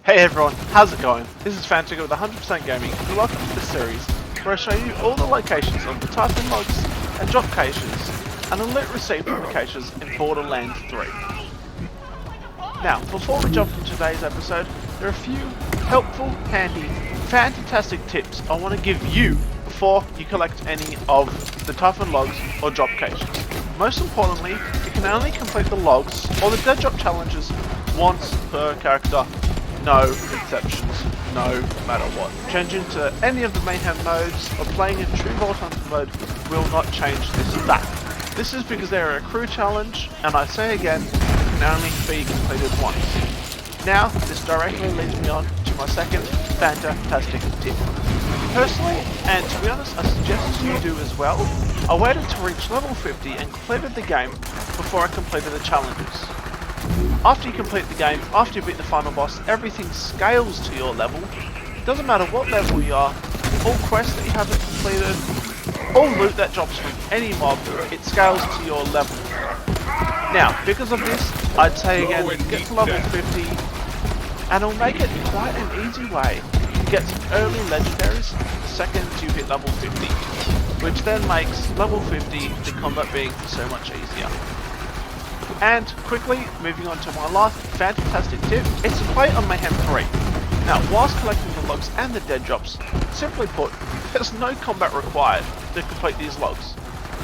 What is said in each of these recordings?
Hey everyone, how's it going? This is Fantica with 100% Gaming, and welcome to this series where I show you all the locations of the Typhon logs and drop caches and the loot received from the caches in Borderlands 3. Now, before we jump into today's episode, there are a few helpful, handy, fantastic tips I want to give you before you collect any of the Typhon logs or drop caches. Most importantly, you can only complete the logs or the dead drop challenges once per character. No exceptions, no matter what. Changing to any of the mayhem modes or playing in true Vault Hunter mode will not change this fact. This is because they are a crew challenge, and I say again, can only be completed once. Now, this directly leads me on to my second fantastic tip. Personally, and to be honest, I suggest you do as well, I waited to reach level 50 and completed the game before I completed the challenges. After you complete the game, after you beat the final boss, everything scales to your level. It doesn't matter what level you are, all quests that you haven't completed, all loot that drops from any mob, it scales to your level. Now, because of this, I'd say again, get to level 50, and it'll make it quite an easy way to get some early legendaries the second you hit level 50, which then makes level 50 the combat being so much easier. And quickly, moving on to my last fantastic tip, is to play on Mayhem 3. Now, whilst collecting the logs and the dead drops, simply put, there's no combat required to complete these logs.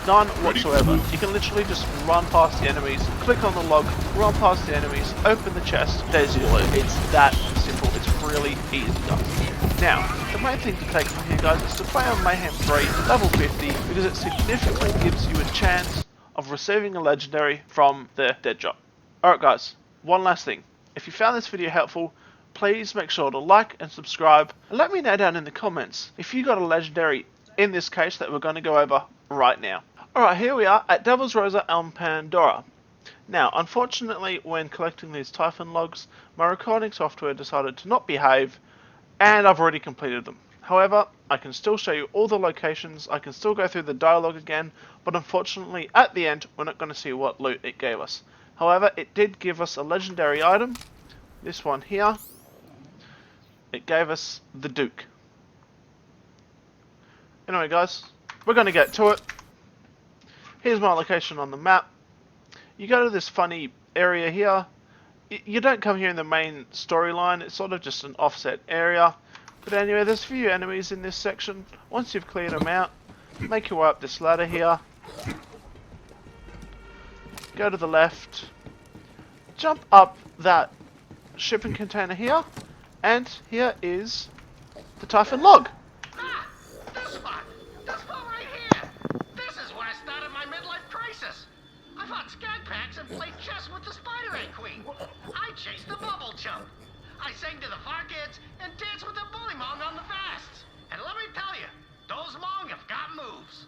None whatsoever. You can literally just run past the enemies, click on the log, run past the enemies, open the chest, there's your loot. It's that simple. It's really easy done. Now, the main thing to take from here, guys, is to play on Mayhem 3, level 50, because it significantly gives you a chance of receiving a legendary from the dead drop. Alright guys, one last thing. If you found this video helpful, please make sure to like and subscribe, and let me know down in the comments if you got a legendary in this case that we're going to go over right now. Alright, here we are at Devil's Rosa on Pandora. Now, unfortunately, when collecting these Typhon logs, my recording software decided to not behave, and I've already completed them. However, I can still show you all the locations, I can still go through the dialogue again, but unfortunately at the end we're not going to see what loot it gave us. However, it did give us a legendary item, this one here. It gave us the Duke. Anyway guys, we're going to get to it. Here's my location on the map. You go to this funny area here. You don't come here in the main storyline, it's sort of just an offset area. But anyway, there's a few enemies in this section. Once you've cleared them out, make your way up this ladder here. Go to the left. Jump up that shipping container here. And here is the Typhon log. Ah! This spot! This spot right here! This is where I started my midlife crisis! I fought skag packs and played chess with the Spider-Egg Queen! I chased the bubble chump! I sang to the far kids and danced with the bully mong on the fasts. And let me tell you, those mong have got moves.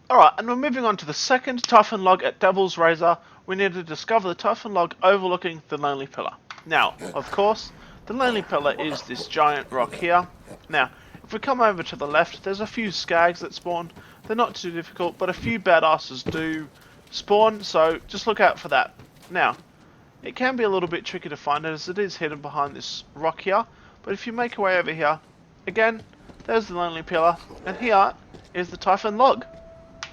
Alright, and we're moving on to the second Typhon log at Devil's Razor. We need to discover the Typhon log overlooking the Lonely Pillar. Now, of course, the Lonely Pillar is this giant rock here. Now, if we come over to the left, there's a few skags that spawn. They're not too difficult, but a few badasses do spawn, so just look out for that. Now, it can be a little bit tricky to find it as it is hidden behind this rock here, but if you make your way over here, again, there's the Lonely Pillar, and here is the Typhon log.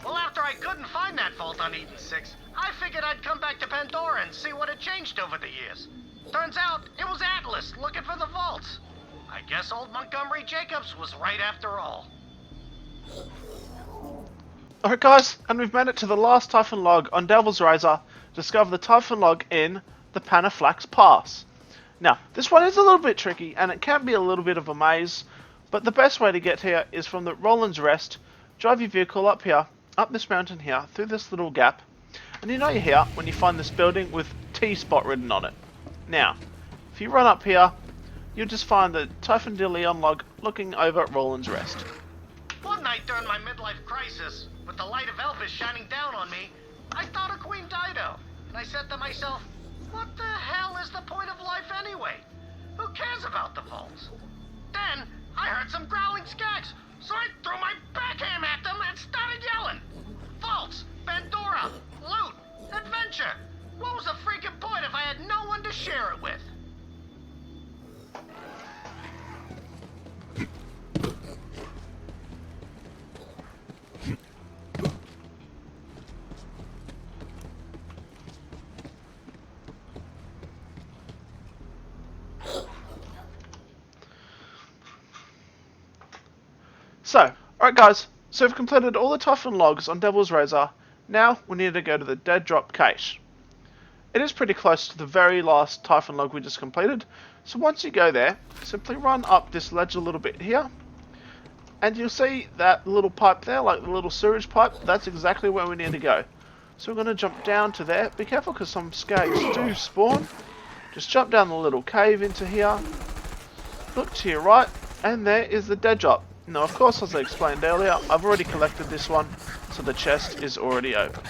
Well, after I couldn't find that vault on Eden 6, I figured I'd come back to Pandora and see what had changed over the years. Turns out, it was Atlas looking for the vaults. I guess old Montgomery Jacobs was right after all. Alright guys, and we've made it to the last Typhon log on Devil's Razor. Discover the Typhon log in the Panaflax Pass. Now, this one is a little bit tricky, and it can be a little bit of a maze, but the best way to get here is from the Roland's Rest. Drive your vehicle up here, up this mountain here, through this little gap, and you know you're here when you find this building with T-Spot written on it. Now, if you run up here, you'll just find the Typhon de Leon log looking over at Roland's Rest. One night during my midlife crisis, with the light of Elvis shining down on me, I thought of Queen Dido, and I said to myself, what the hell is the point of life anyway? Who cares about the vaults? Then, I heard some growling skags, so I threw my backhand at them and started yelling. Vaults, Pandora, loot, adventure. What was the freaking point if I had no one to share it with? So, alright guys, so we've completed all the Typhon logs on Devil's Razor. Now we need to go to the dead drop cache. It is pretty close to the very last Typhon log we just completed, so once you go there, simply run up this ledge a little bit here, and you'll see that little pipe there, like the little sewage pipe. That's exactly where we need to go. So we're going to jump down to there. Be careful because some skags do spawn. Just jump down the little cave into here, look to your right, and there is the dead drop. Now of course, as I explained earlier, I've already collected this one, so the chest is already open.